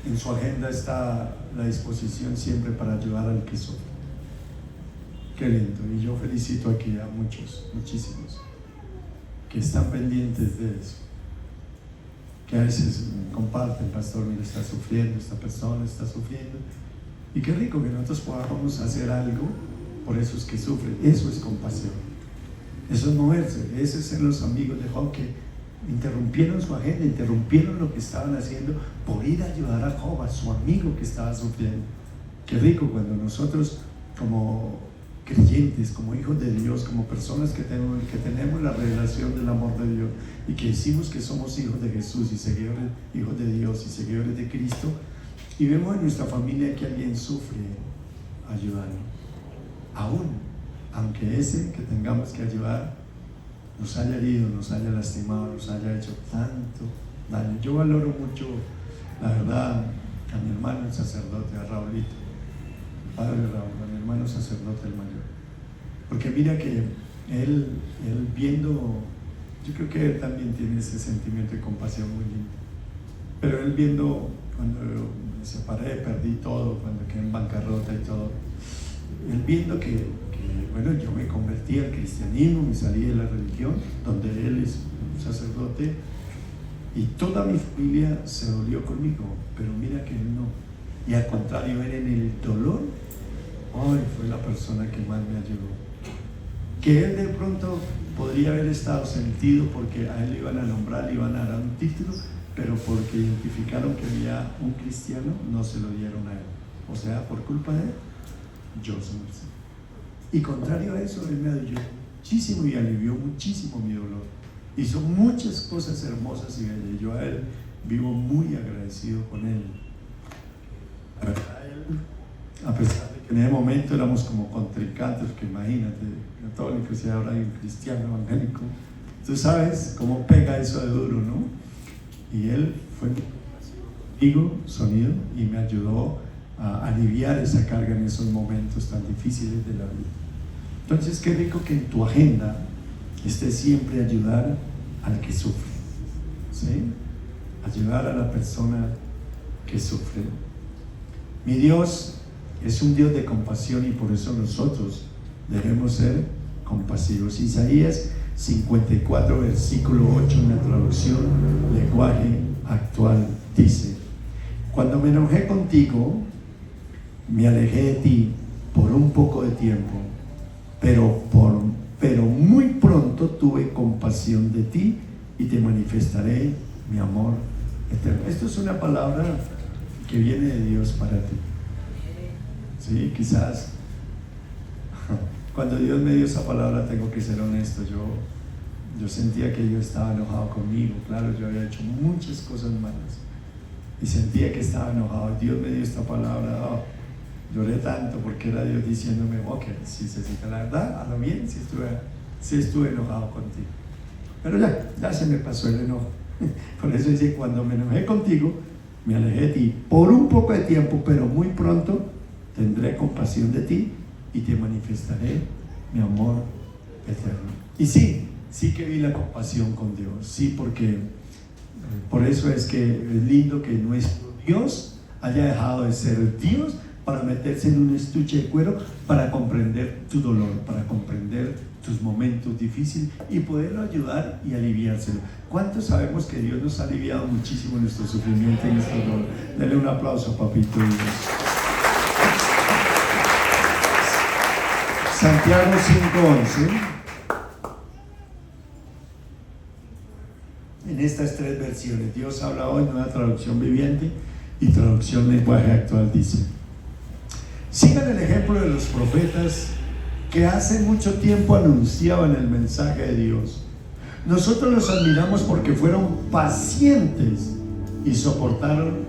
en su agenda está la disposición siempre para ayudar al que sufre. Qué lindo, y yo felicito aquí a muchísimos, que están pendientes de eso, que a veces comparten, pastor, mira, está sufriendo, esta persona está sufriendo, y qué rico que nosotros podamos hacer algo por esos que sufren. Eso es compasión, eso es moverse, eso es ser los amigos de Job, que interrumpieron su agenda, interrumpieron lo que estaban haciendo por ir a ayudar a Job, a su amigo que estaba sufriendo. Qué rico cuando nosotros como creyentes, como hijos de Dios, como personas que tenemos la revelación del amor de Dios y que decimos que somos hijos de Jesús y seguidores, hijos de Dios y seguidores de Cristo, y vemos en nuestra familia que alguien sufre, ayudarlo, aunque ese que tengamos que ayudar nos haya herido, nos haya lastimado, nos haya hecho tanto daño. Yo valoro mucho, la verdad, a mi hermano el sacerdote, a Raulito, padre Raúl, a mi hermano sacerdote el mayor, porque mira que él viendo, yo creo que él también tiene ese sentimiento de compasión muy lindo, pero él viendo cuando me separé, perdí todo, cuando quedé en bancarrota y todo, él viendo que bueno, yo me convertí al cristianismo, me salí de la religión, donde él es un sacerdote, y toda mi familia se dolió conmigo, pero mira que él no. Y al contrario, él en el dolor, fue la persona que más me ayudó. Que él de pronto podría haber estado sentido porque a él le iban a nombrar, le iban a dar un título, pero porque identificaron que había un cristiano, no se lo dieron a él. O sea, por culpa de él, yo soy cristiano. Y contrario a eso, él me ayudó muchísimo y alivió muchísimo mi dolor. Hizo muchas cosas hermosas y bellas. Yo a él vivo muy agradecido con él. La verdad, a pesar de que en ese momento éramos como contrincantes, porque imagínate, católicos y ahora hay un cristiano evangélico, tú sabes cómo pega eso de duro, ¿no? Y él fue mi amigo, sonido, y me ayudó a aliviar esa carga en esos momentos tan difíciles de la vida. Entonces, qué rico que en tu agenda esté siempre ayudar al que sufre, ¿sí? Ayudar a la persona que sufre. Mi Dios es un Dios de compasión y por eso nosotros debemos ser compasivos. Isaías 54, versículo 8, en la traducción lenguaje actual, dice: cuando me enojé contigo, me alejé de ti por un poco de tiempo, pero muy pronto tuve compasión de ti y te manifestaré mi amor eterno. Esto es una palabra que viene de Dios para ti. Sí, quizás cuando Dios me dio esa palabra, tengo que ser honesto, yo sentía que Dios estaba enojado conmigo. Claro, yo había hecho muchas cosas malas y sentía que estaba enojado. Dios me dio esta palabra, lloré tanto porque era Dios diciéndome: ok, si Cecita, la verdad, a lo bien, si estuve enojado contigo, pero ya se me pasó el enojo. Por eso dice: cuando me enojé contigo, me alejé de ti por un poco de tiempo, pero muy pronto tendré compasión de ti y te manifestaré mi amor eterno. Y sí que vi la compasión con Dios, sí, porque por eso es que es lindo que nuestro Dios haya dejado de ser Dios para meterse en un estuche de cuero, para comprender tu dolor, para comprender tus momentos difíciles y poderlo ayudar y aliviárselo. ¿Cuántos sabemos que Dios nos ha aliviado muchísimo nuestro sufrimiento y nuestro dolor? Dele un aplauso, papito Dios. Santiago 5:11. En estas tres versiones, Dios habla hoy en una traducción viviente y traducción lenguaje actual, dice: sigan el ejemplo de los profetas que hace mucho tiempo anunciaban el mensaje de Dios. Nosotros los admiramos porque fueron pacientes y soportaron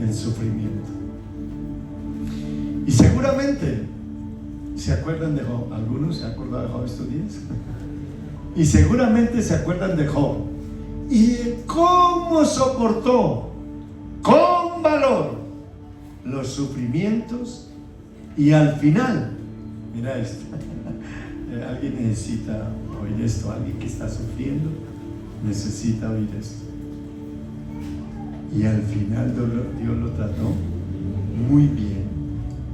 el sufrimiento. Y seguramente se acuerdan de Job. ¿Algunos se han acordado de Job estos días? Y seguramente se acuerdan de Job y de cómo soportó con valor los sufrimientos, y al final, mira esto, alguien necesita oír esto, alguien que está sufriendo necesita oír esto. Y al final Dios lo trató muy bien.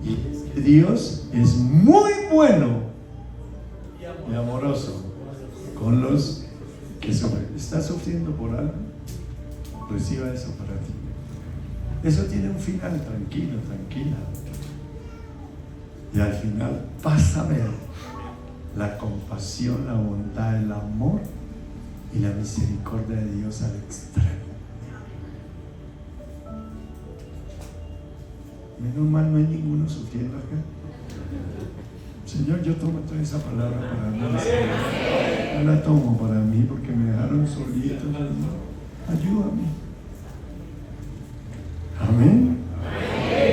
Y Dios es muy bueno y amoroso con los que sufren. ¿Estás sufriendo por algo? Reciba eso para ti. Eso tiene un final, tranquilo, tranquila. Y al final vas a ver la compasión, la bondad, el amor y la misericordia de Dios al extremo. Menos mal no hay ninguno sufriendo acá. Señor, yo tomo toda esa palabra para mí. No la tomo para mí porque me dejaron solito. Ayúdame. Amén.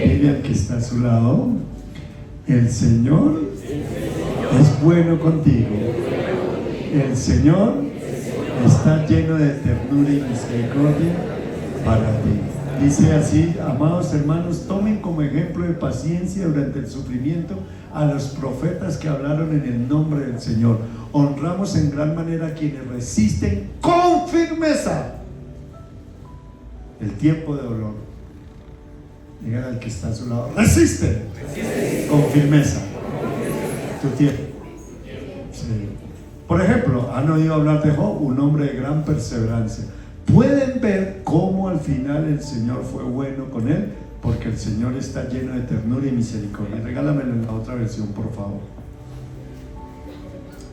Dile al que está a su lado: el Señor es bueno contigo. El Señor está lleno de ternura y misericordia para ti. Dice así: amados hermanos, tomen como ejemplo de paciencia durante el sufrimiento a los profetas que hablaron en el nombre del Señor. Honramos en gran manera a quienes resisten con firmeza el tiempo de dolor. Digan al que está a su lado: resiste con firmeza tu tiempo. Sí. Por ejemplo, han oído hablar de Job, un hombre de gran perseverancia. Pueden ver cómo al final el Señor fue bueno con él, porque el Señor está lleno de ternura y misericordia. Regálamelo en la otra versión, por favor.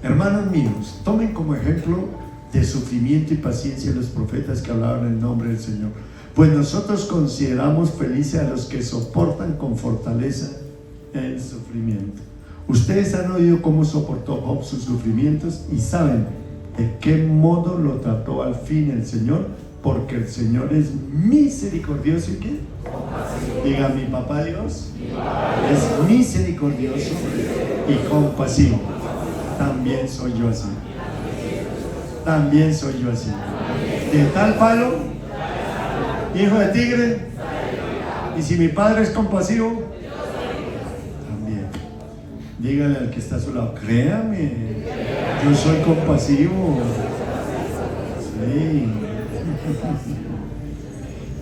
Hermanos míos, tomen como ejemplo de sufrimiento y paciencia los profetas que hablaban en el nombre del Señor, pues nosotros consideramos felices a los que soportan con fortaleza el sufrimiento. Ustedes han oído cómo soportó Job sus sufrimientos y saben de qué modo lo trató al fin el Señor, porque el Señor es misericordioso y ¿qué? Compasivo. Diga: mi papá Dios es misericordioso y compasivo. También soy yo así. También soy yo así. De tal palo, hijo de tigre. Y si mi padre es compasivo, también. Dígale al que está a su lado: créame, yo soy compasivo. Sí.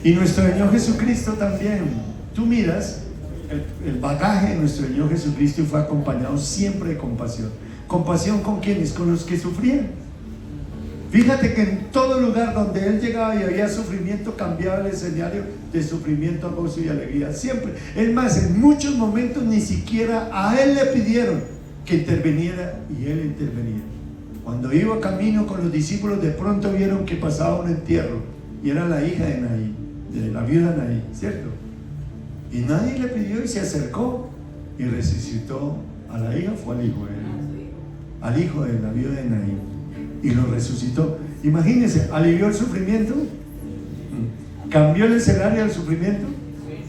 Y nuestro Señor Jesucristo también. Tú miras el bagaje de nuestro Señor Jesucristo y fue acompañado siempre de compasión. ¿Compasión con quiénes? Con los que sufrían. Fíjate que en todo lugar donde Él llegaba y había sufrimiento, cambiaba el escenario de sufrimiento a gozo y alegría. Siempre. Es más, en muchos momentos ni siquiera a Él le pidieron que interviniera y Él intervenía. Cuando iba camino con los discípulos, de pronto vieron que pasaba un entierro y era la hija de Naí, de la viuda Naí, ¿cierto? Y nadie le pidió y se acercó y resucitó a la hija, fue al hijo de la viuda de Naí, y lo resucitó. Imagínense, alivió el sufrimiento, cambió el escenario del sufrimiento.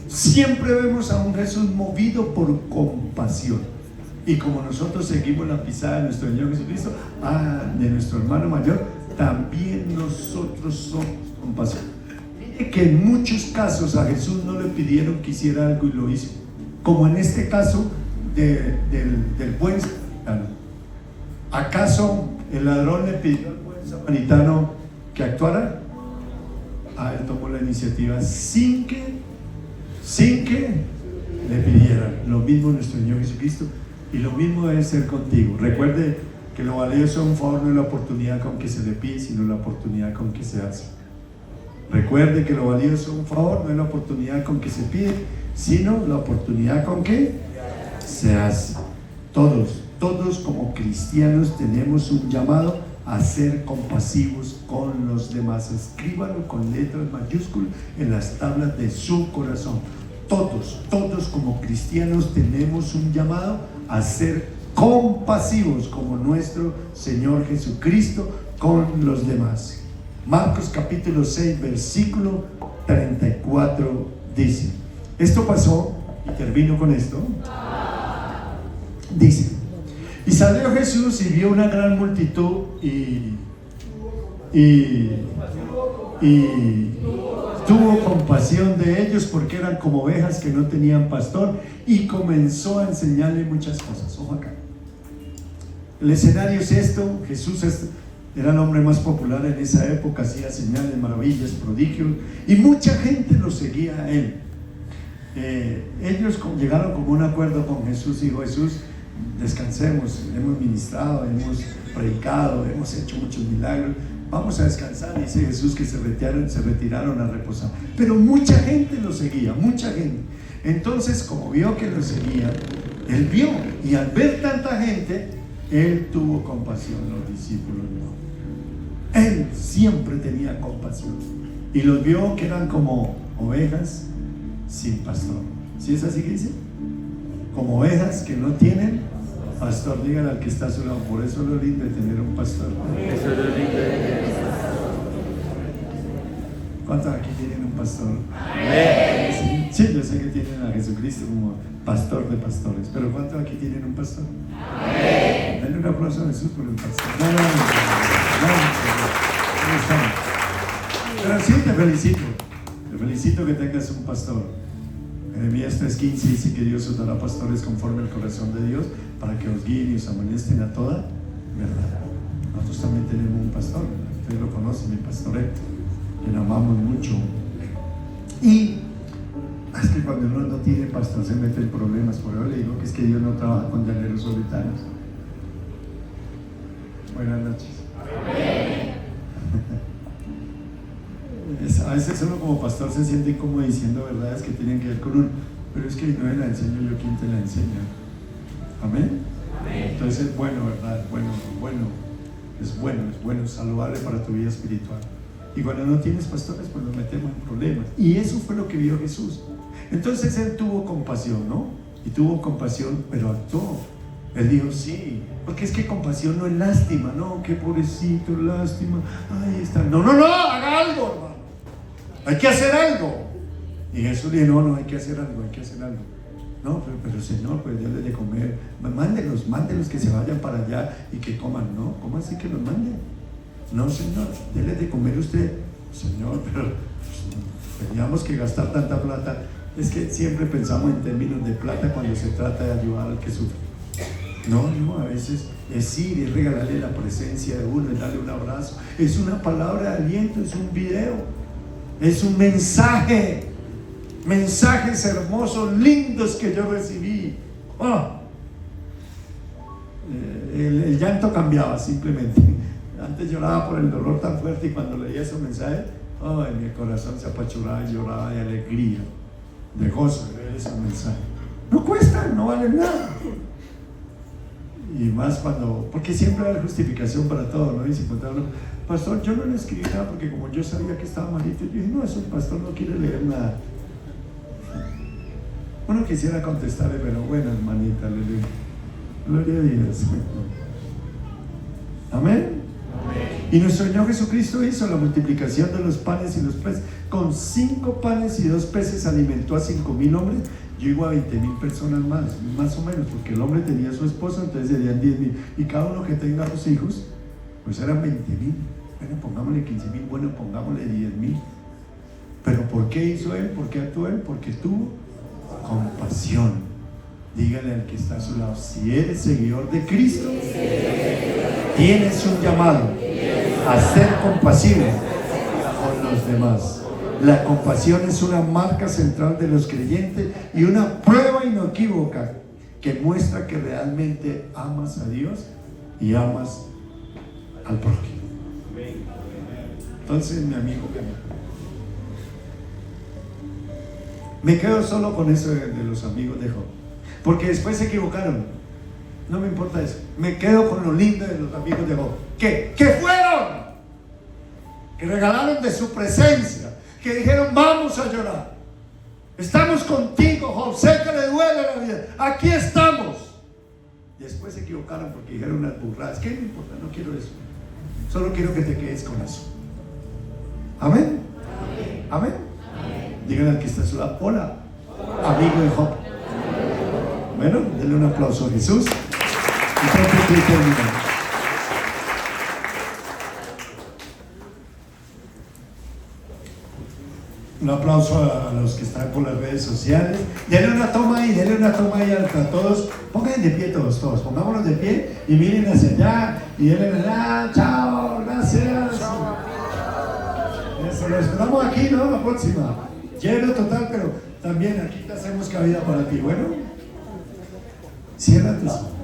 Siempre vemos a un Jesús movido por compasión. Y como nosotros seguimos la pisada de nuestro Señor Jesucristo, de nuestro hermano mayor, también nosotros somos compasión. Mire que en muchos casos a Jesús no le pidieron que hiciera algo y lo hizo, como en este caso del buen samaritano. ¿Acaso el ladrón le pidió al buen samaritano que actuara? Él tomó la iniciativa sin que le pidieran. Lo mismo nuestro Señor Jesucristo. Y lo mismo debe ser contigo. Recuerde que lo valioso de un favor no es la oportunidad con que se le pide, sino la oportunidad con que se hace. Recuerde que lo valioso de un favor no es la oportunidad con que se pide, sino la oportunidad con que se hace. Todos todos como cristianos tenemos un llamado a ser compasivos con los demás. Escríbalo con letras mayúsculas en las tablas de su corazón. Todos como cristianos tenemos un llamado a ser compasivos como nuestro Señor Jesucristo con los demás. Marcos capítulo 6 versículo 34 dice, esto pasó, y termino con esto, dice, y salió Jesús y vio una gran multitud y tuvo compasión de ellos porque eran como ovejas que no tenían pastor, y comenzó a enseñarle muchas cosas. Ojo acá, el escenario es esto. Jesús era el hombre más popular en esa época, hacía señales, maravillas, prodigios, y mucha gente lo seguía a él. Ellos llegaron como un acuerdo con Jesús. Dijo Jesús, descansemos, hemos ministrado, hemos predicado, hemos hecho muchos milagros, vamos a descansar. Dice Jesús que se retiraron a reposar, pero mucha gente lo seguía, mucha gente. Entonces, como vio que lo seguía, él vio, y al ver tanta gente, él tuvo compasión. Los discípulos no, él siempre tenía compasión, y los vio que eran como ovejas sin pastor. ¿Sí es así que dice? Como ovejas que no tienen pastor. Dígale al que está a su lado, por eso es lo lindo de tener un pastor. Eso es lo lindo de tener un pastor. ¿Cuántos aquí tienen un pastor? Amén. Sí, yo sé que tienen a Jesucristo como pastor de pastores, pero ¿cuántos aquí tienen un pastor? Amén. Denle un aplauso a Jesús por el pastor. Pero sí, te felicito que tengas un pastor. Jeremías 3:15 dice que Dios os dará pastores conforme al corazón de Dios, para que os guíen y os amonesten a toda verdad. Nosotros también tenemos un pastor, ustedes lo conocen, mi pastor Héctor, que amamos mucho. Y es que cuando uno no tiene pastor se mete en problemas. Por eso le digo que es que Dios no trabaja con llaneros solitarios. Buenas noches. A veces uno como pastor se siente incómodo diciendo verdades que tienen que ver con uno, pero es que no me la enseño yo, ¿quién te la enseña? Amén. Entonces es bueno, ¿verdad? Es bueno, saludable para tu vida espiritual. Y cuando no tienes pastores, pues nos metemos en problemas. Y eso fue lo que vio Jesús. Entonces él tuvo compasión, ¿no? Y tuvo compasión, pero actuó. Él dijo, sí, porque es que compasión no es lástima, no, qué pobrecito, lástima, ahí está. No, haga algo, hermano. Hay que hacer algo. Y Jesús le dijo, no, hay que hacer algo. No, pero Señor, pues Dios les de comer. Mándelos que se vayan para allá y que coman. No, ¿cómo así que los mande? No, Señor, déle de comer usted. Señor, pero teníamos que gastar tanta plata. Es que siempre pensamos en términos de plata cuando se trata de ayudar al que sufre. No, a veces es ir y regalarle la presencia de uno, es darle un abrazo, es una palabra de aliento, es un video, es un mensaje, mensajes hermosos, lindos que yo recibí. El llanto cambiaba simplemente. Antes lloraba por el dolor tan fuerte, y cuando leía esos mensajes, mi corazón se apachurraba y lloraba de alegría, de gozo de ver esos mensajes. No cuestan, no valen nada. Y más porque siempre hay justificación para todo, ¿no? Y si contaron, pastor, yo no le escribí nada porque como yo sabía que estaba malito, yo dije, no, eso el pastor no quiere leer nada. Uno quisiera contestarle, pero bueno, hermanita, aleluya. Gloria a Dios. Amén. Y nuestro Señor Jesucristo hizo la multiplicación de los panes y los peces. Con 5 panes y 2 peces alimentó a 5,000 hombres. Yo digo a 20,000 personas más o menos, porque el hombre tenía a su esposa, entonces serían 10,000. Y cada uno que tenga 2 hijos, pues eran 20,000. Bueno, pongámosle 15,000, bueno, pongámosle 10,000. Pero ¿por qué hizo él? ¿Por qué actuó él? Porque tuvo compasión. Dígale al que está a su lado, si eres seguidor de Cristo, tienes un llamado a ser compasivo con los demás. La compasión es una marca central de los creyentes y una prueba inequívoca que muestra que realmente amas a Dios y amas al prójimo. Entonces, mi amigo, me quedo solo con eso de los amigos de Job, porque después se equivocaron. No me importa eso. Me quedo con lo lindo de los amigos de Job. ¿Qué fueron? Que regalaron de su presencia. Que dijeron, vamos a llorar. Estamos contigo, Job. Sé que le duele la vida. Aquí estamos. Después se equivocaron porque dijeron unas burradas. ¿Qué me importa? No quiero eso. Solo quiero que te quedes con eso. Amén. Amén. Díganle al que está a su lado, hola, amigo de Job. Bueno, denle un aplauso a Jesús. Y creo que estoy terminando. Un aplauso a los que están por las redes sociales. Denle una toma ahí a todos. Pónganse de pie todos. Pongámonos de pie y miren hacia allá. Y denle allá. Chao, gracias. Eso, lo esperamos aquí, ¿no? La próxima. Lleno total, pero también aquí te hacemos cabida para ti. Bueno, cierra tus ojos.